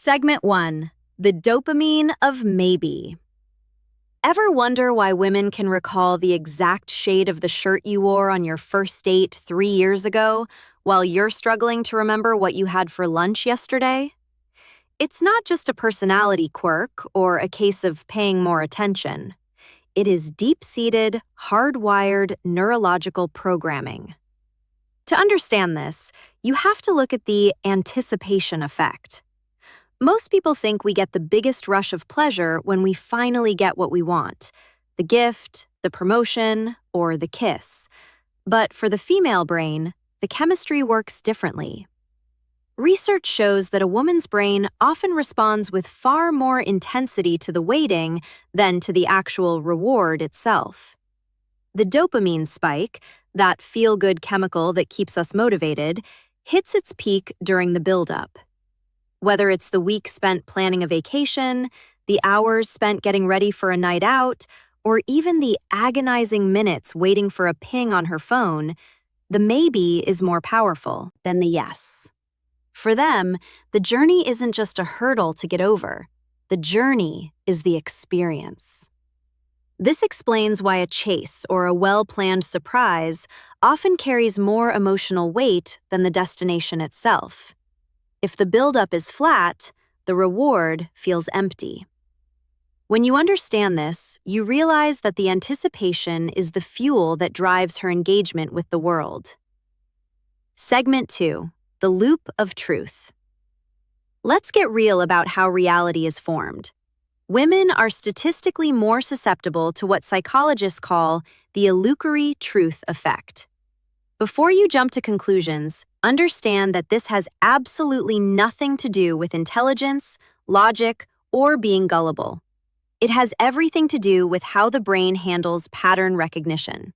Segment 1. The dopamine of maybe. Ever wonder why women can recall the exact shade of the shirt you wore on your first date 3 years ago, while you're struggling to remember what you had for lunch yesterday? It's not just a personality quirk or a case of paying more attention. It is deep-seated, hardwired neurological programming. To understand this, you have to look at the anticipation effect. Most people think we get the biggest rush of pleasure when we finally get what we want, the gift, the promotion, or the kiss. But for the female brain, the chemistry works differently. Research shows that a woman's brain often responds with far more intensity to the waiting than to the actual reward itself. The dopamine spike, that feel-good chemical that keeps us motivated, hits its peak during the build-up. Whether it's the week spent planning a vacation, the hours spent getting ready for a night out, or even the agonizing minutes waiting for a ping on her phone, the maybe is more powerful than the yes. For them, the journey isn't just a hurdle to get over. The journey is the experience. This explains why a chase or a well-planned surprise often carries more emotional weight than the destination itself. If the buildup is flat, the reward feels empty. When you understand this, you realize that the anticipation is the fuel that drives her engagement with the world. Segment 2. The loop of truth. Let's get real about how reality is formed. Women are statistically more susceptible to what psychologists call the illusory truth effect. Before you jump to conclusions, understand that this has absolutely nothing to do with intelligence, logic, or being gullible. It has everything to do with how the brain handles pattern recognition.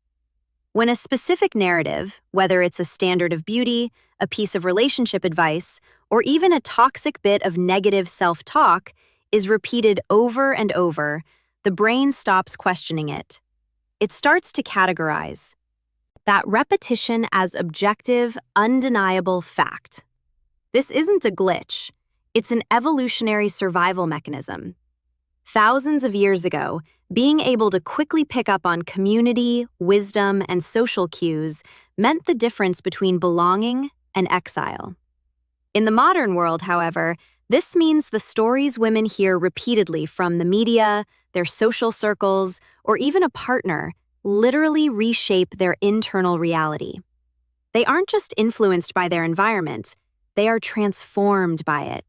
When a specific narrative, whether it's a standard of beauty, a piece of relationship advice, or even a toxic bit of negative self-talk, is repeated over and over, the brain stops questioning it. It starts to categorize that repetition as objective, undeniable fact. This isn't a glitch. It's an evolutionary survival mechanism. Thousands of years ago, being able to quickly pick up on community, wisdom, and social cues meant the difference between belonging and exile. In the modern world, however, this means the stories women hear repeatedly from the media, their social circles, or even a partner literally reshape their internal reality. They aren't just influenced by their environment, they are transformed by it.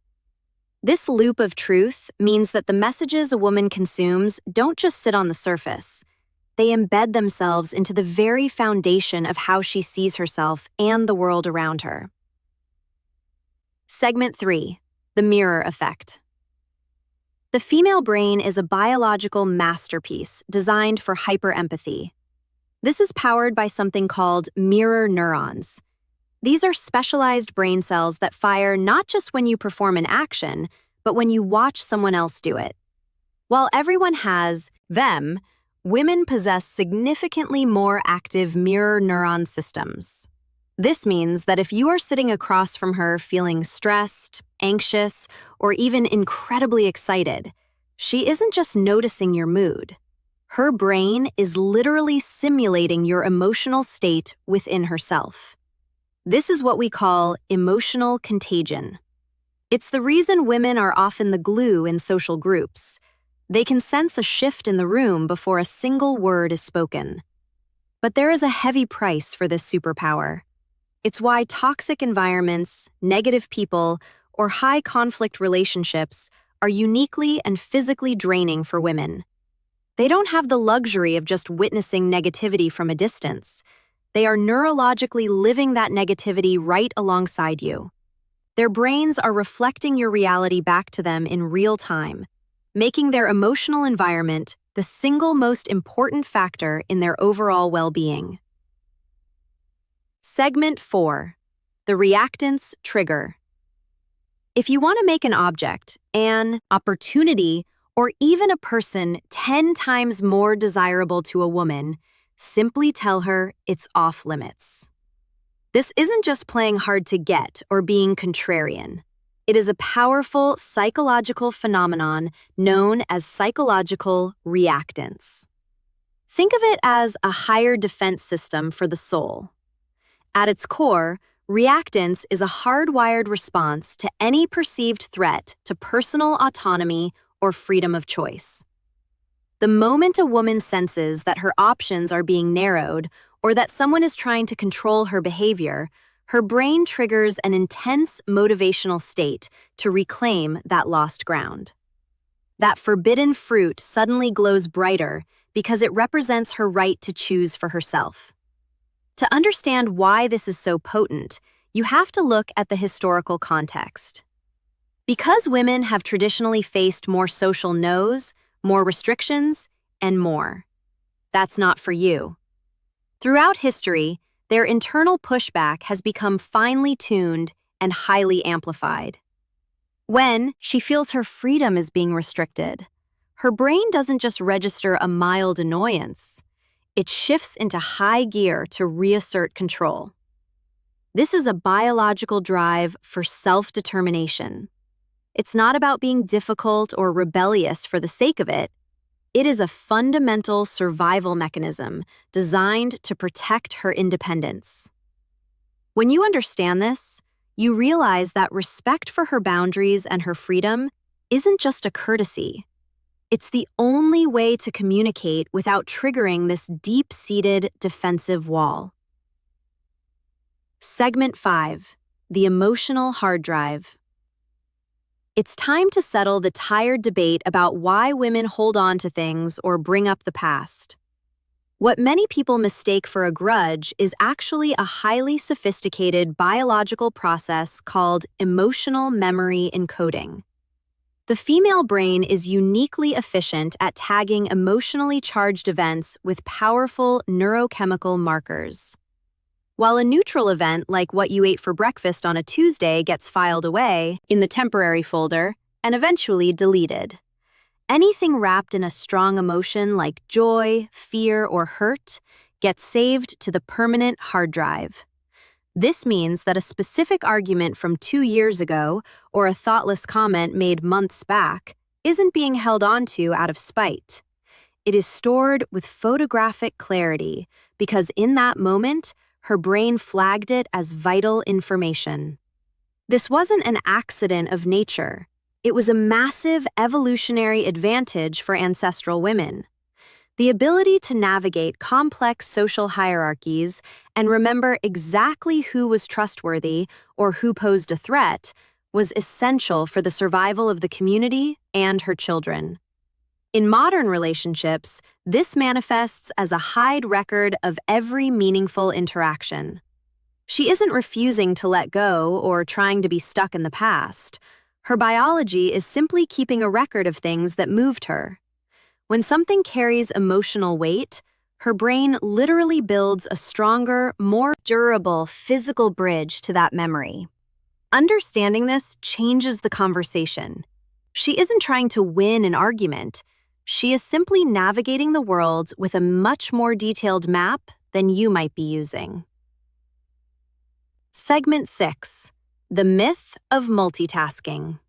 This loop of truth means that the messages a woman consumes don't just sit on the surface. They embed themselves into the very foundation of how she sees herself and the world around her. Segment 3. The mirror effect. The female brain is a biological masterpiece designed for hyperempathy. This is powered by something called mirror neurons. These are specialized brain cells that fire not just when you perform an action, but when you watch someone else do it. While everyone has them, women possess significantly more active mirror neuron systems. This means that if you are sitting across from her feeling stressed, anxious, or even incredibly excited, she isn't just noticing your mood. Her brain is literally simulating your emotional state within herself. This is what we call emotional contagion. It's the reason women are often the glue in social groups. They can sense a shift in the room before a single word is spoken. But there is a heavy price for this superpower. It's why toxic environments, negative people, or high-conflict relationships are uniquely and physically draining for women. They don't have the luxury of just witnessing negativity from a distance. They are neurologically living that negativity right alongside you. Their brains are reflecting your reality back to them in real time, making their emotional environment the single most important factor in their overall well-being. Segment 4. The reactance trigger. If you want to make an object, an opportunity, or even a person 10 times more desirable to a woman, simply tell her it's off limits. This isn't just playing hard to get or being contrarian. It is a powerful psychological phenomenon known as psychological reactance. Think of it as a higher defense system for the soul. At its core, reactance is a hardwired response to any perceived threat to personal autonomy or freedom of choice. The moment a woman senses that her options are being narrowed or that someone is trying to control her behavior, her brain triggers an intense motivational state to reclaim that lost ground. That forbidden fruit suddenly glows brighter because it represents her right to choose for herself. To understand why this is so potent, you have to look at the historical context. Because women have traditionally faced more social no's, more restrictions, and more. That's not for you. Throughout history, their internal pushback has become finely tuned and highly amplified. When she feels her freedom is being restricted, her brain doesn't just register a mild annoyance, it shifts into high gear to reassert control. This is a biological drive for self-determination. It's not about being difficult or rebellious for the sake of it. It is a fundamental survival mechanism designed to protect her independence. When you understand this, you realize that respect for her boundaries and her freedom isn't just a courtesy. It's the only way to communicate without triggering this deep-seated defensive wall. Segment 5. The emotional hard drive. It's time to settle the tired debate about why women hold on to things or bring up the past. What many people mistake for a grudge is actually a highly sophisticated biological process called emotional memory encoding. The female brain is uniquely efficient at tagging emotionally charged events with powerful neurochemical markers. While a neutral event like what you ate for breakfast on a Tuesday gets filed away in the temporary folder and eventually deleted, anything wrapped in a strong emotion like joy, fear, or hurt gets saved to the permanent hard drive. This means that a specific argument from 2 years ago or a thoughtless comment made months back isn't being held onto out of spite. It is stored with photographic clarity because in that moment, her brain flagged it as vital information. This wasn't an accident of nature. It was a massive evolutionary advantage for ancestral women. The ability to navigate complex social hierarchies and remember exactly who was trustworthy or who posed a threat was essential for the survival of the community and her children. In modern relationships, this manifests as a hide record of every meaningful interaction. She isn't refusing to let go or trying to be stuck in the past. Her biology is simply keeping a record of things that moved her. When something carries emotional weight, her brain literally builds a stronger, more durable physical bridge to that memory. Understanding this changes the conversation. She isn't trying to win an argument. She is simply navigating the world with a much more detailed map than you might be using. Segment 6. The myth of multitasking.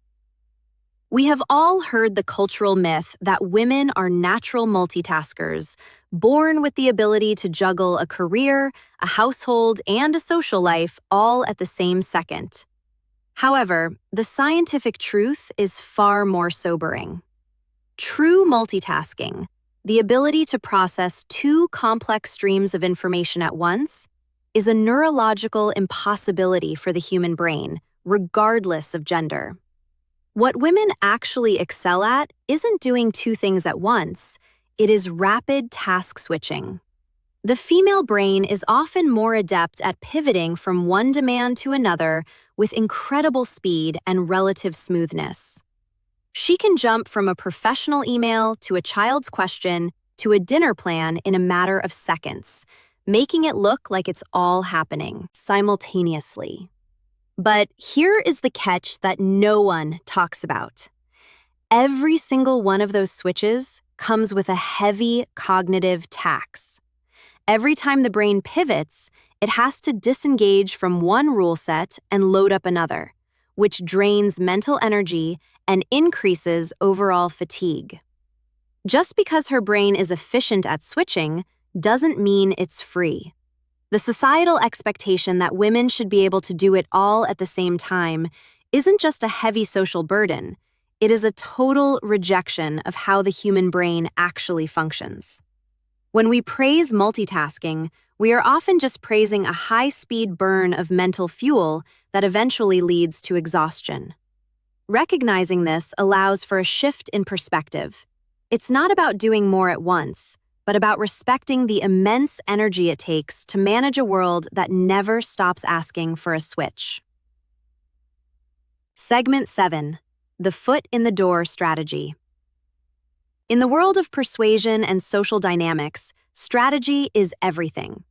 We have all heard the cultural myth that women are natural multitaskers, born with the ability to juggle a career, a household, and a social life all at the same second. However, the scientific truth is far more sobering. True multitasking, the ability to process 2 complex streams of information at once, is a neurological impossibility for the human brain, regardless of gender. What women actually excel at isn't doing 2 things at once, it is rapid task switching. The female brain is often more adept at pivoting from one demand to another with incredible speed and relative smoothness. She can jump from a professional email to a child's question to a dinner plan in a matter of seconds, making it look like it's all happening simultaneously. But here is the catch that no one talks about. Every single one of those switches comes with a heavy cognitive tax. Every time the brain pivots, it has to disengage from one rule set and load up another, which drains mental energy and increases overall fatigue. Just because her brain is efficient at switching doesn't mean it's free. The societal expectation that women should be able to do it all at the same time isn't just a heavy social burden, it is a total rejection of how the human brain actually functions. When we praise multitasking, we are often just praising a high-speed burn of mental fuel that eventually leads to exhaustion. Recognizing this allows for a shift in perspective. It's not about doing more at once, but about respecting the immense energy it takes to manage a world that never stops asking for a switch. Segment 7. The Foot in the Door Strategy. In the world of persuasion and social dynamics, strategy is everything.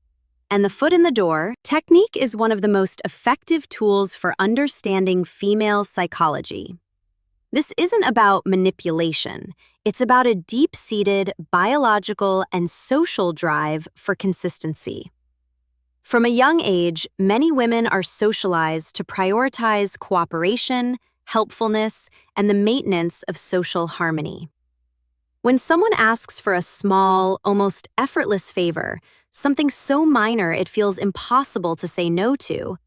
And the foot in the door technique is one of the most effective tools for understanding female psychology. This isn't about manipulation. It's about a deep-seated biological and social drive for consistency. From a young age, many women are socialized to prioritize cooperation, helpfulness, and the maintenance of social harmony. When someone asks for a small, almost effortless favor, something so minor it feels impossible to say no to,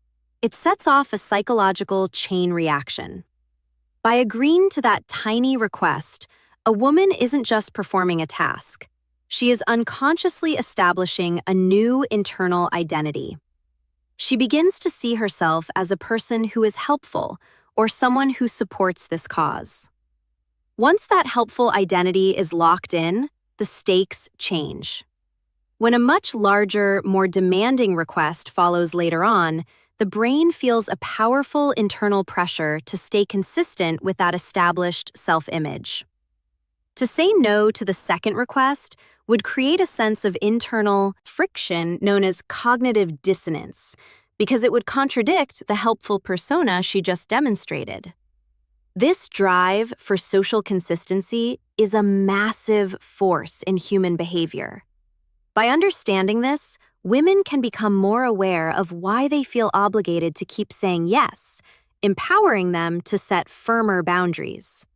it sets off a psychological chain reaction. By agreeing to that tiny request, a woman isn't just performing a task. She is unconsciously establishing a new internal identity. She begins to see herself as a person who is helpful or someone who supports this cause. Once that helpful identity is locked in, the stakes change. When a much larger, more demanding request follows later on, the brain feels a powerful internal pressure to stay consistent with that established self-image. To say no to the second request would create a sense of internal friction known as cognitive dissonance, because it would contradict the helpful persona she just demonstrated. This drive for social consistency is a massive force in human behavior. By understanding this, women can become more aware of why they feel obligated to keep saying yes, empowering them to set firmer boundaries.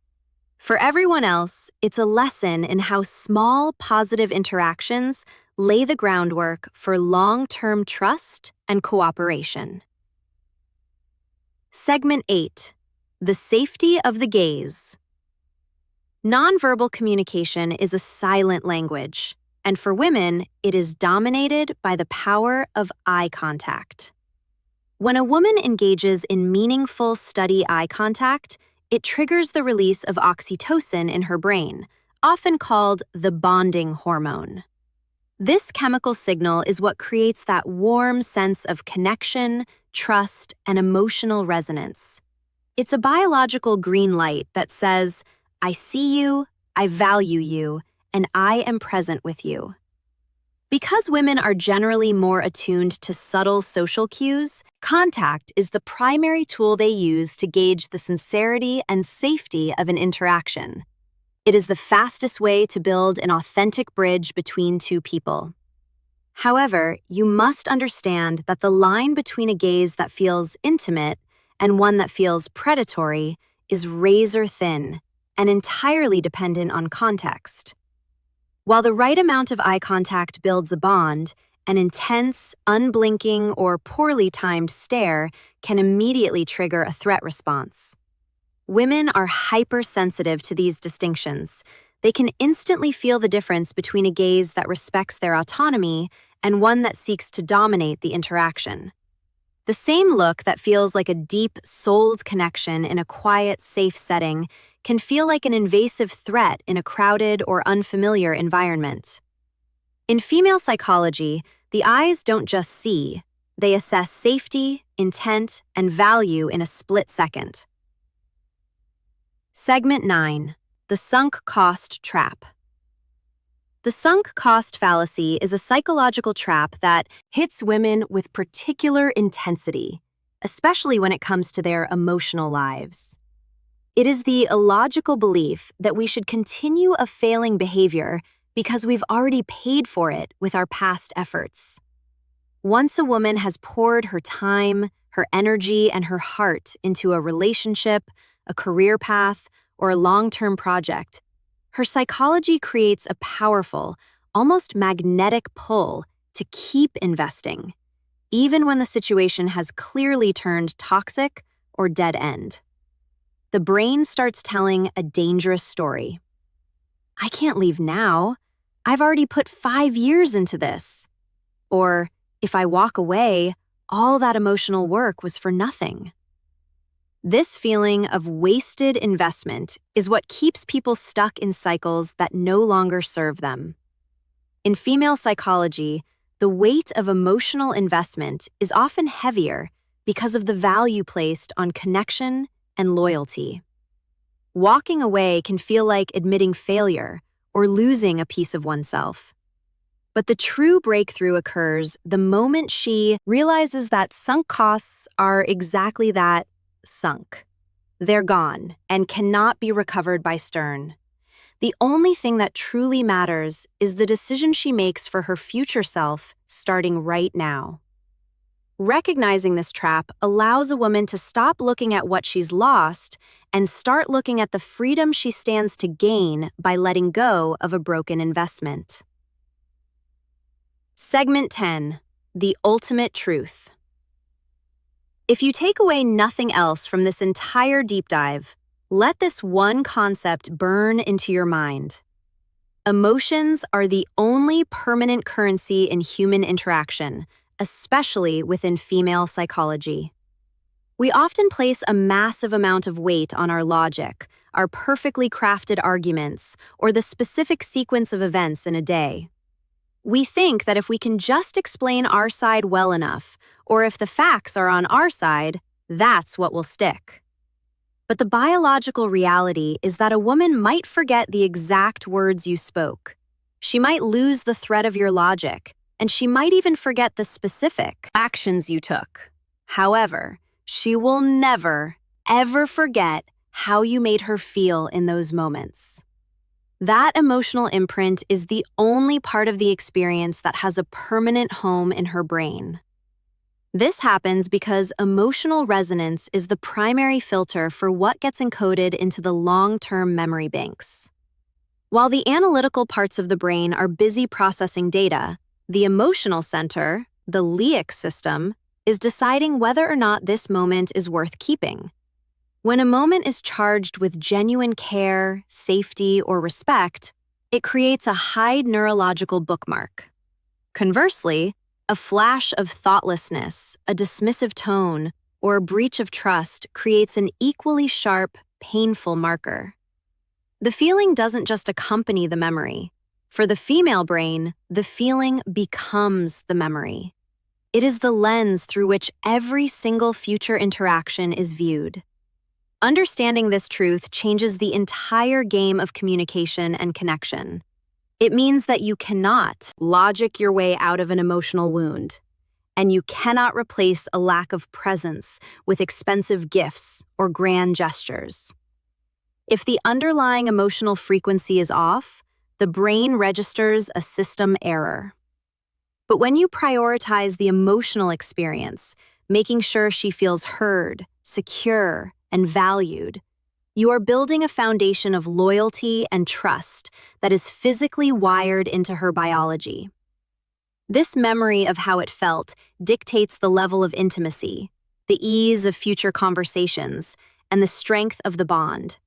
For everyone else, it's a lesson in how small, positive interactions lay the groundwork for long-term trust and cooperation. Segment 8. The Safety of the Gaze. Nonverbal communication is a silent language, and for women, it is dominated by the power of eye contact. When a woman engages in meaningful, steady eye contact, it triggers the release of oxytocin in her brain, often called the bonding hormone. This chemical signal is what creates that warm sense of connection, trust, and emotional resonance. It's a biological green light that says, "I see you, I value you, and I am present with you." Because women are generally more attuned to subtle social cues, contact is the primary tool they use to gauge the sincerity and safety of an interaction. It is the fastest way to build an authentic bridge between two people. However, you must understand that the line between a gaze that feels intimate and one that feels predatory is razor thin and entirely dependent on context. While the right amount of eye contact builds a bond, an intense, unblinking, or poorly timed stare can immediately trigger a threat response. Women are hypersensitive to these distinctions. They can instantly feel the difference between a gaze that respects their autonomy and one that seeks to dominate the interaction. The same look that feels like a deep, souled connection in a quiet, safe setting can feel like an invasive threat in a crowded or unfamiliar environment. In female psychology, the eyes don't just see, they assess safety, intent, and value in a split second. Segment 9. The Sunk Cost Trap. The sunk cost fallacy is a psychological trap that hits women with particular intensity, especially when it comes to their emotional lives. It is the illogical belief that we should continue a failing behavior because we've already paid for it with our past efforts. Once a woman has poured her time, her energy, and her heart into a relationship, a career path, or a long-term project, her psychology creates a powerful, almost magnetic pull to keep investing, even when the situation has clearly turned toxic or dead end. The brain starts telling a dangerous story. I can't leave now. I've already put 5 years into this. Or, if I walk away, all that emotional work was for nothing. This feeling of wasted investment is what keeps people stuck in cycles that no longer serve them. In female psychology, the weight of emotional investment is often heavier because of the value placed on connection and loyalty. Walking away can feel like admitting failure or losing a piece of oneself. But the true breakthrough occurs the moment she realizes that sunk costs are exactly that, sunk. They're gone and cannot be recovered by Stern. The only thing that truly matters is the decision she makes for her future self starting right now. Recognizing this trap allows a woman to stop looking at what she's lost and start looking at the freedom she stands to gain by letting go of a broken investment. Segment 10. The Ultimate Truth. If you take away nothing else from this entire deep dive, let this one concept burn into your mind. Emotions are the only permanent currency in human interaction, especially within female psychology. We often place a massive amount of weight on our logic, our perfectly crafted arguments, or the specific sequence of events in a day. We think that if we can just explain our side well enough, or if the facts are on our side, that's what will stick. But the biological reality is that a woman might forget the exact words you spoke. She might lose the thread of your logic, and she might even forget the specific actions you took. However, she will never, ever forget how you made her feel in those moments. That emotional imprint is the only part of the experience that has a permanent home in her brain. This happens because emotional resonance is the primary filter for what gets encoded into the long-term memory banks. While the analytical parts of the brain are busy processing data, the emotional center, the limbic system, is deciding whether or not this moment is worth keeping. When a moment is charged with genuine care, safety, or respect, it creates a high neurological bookmark. Conversely, a flash of thoughtlessness, a dismissive tone, or a breach of trust creates an equally sharp, painful marker. The feeling doesn't just accompany the memory. For the female brain, the feeling becomes the memory. It is the lens through which every single future interaction is viewed. Understanding this truth changes the entire game of communication and connection. It means that you cannot logic your way out of an emotional wound, and you cannot replace a lack of presence with expensive gifts or grand gestures. If the underlying emotional frequency is off, the brain registers a system error. But when you prioritize the emotional experience, making sure she feels heard, secure, and valued, you are building a foundation of loyalty and trust that is physically wired into her biology. This memory of how it felt dictates the level of intimacy, the ease of future conversations, and the strength of the bond.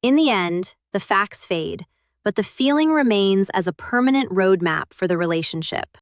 In the end, the facts fade, but the feeling remains as a permanent roadmap for the relationship.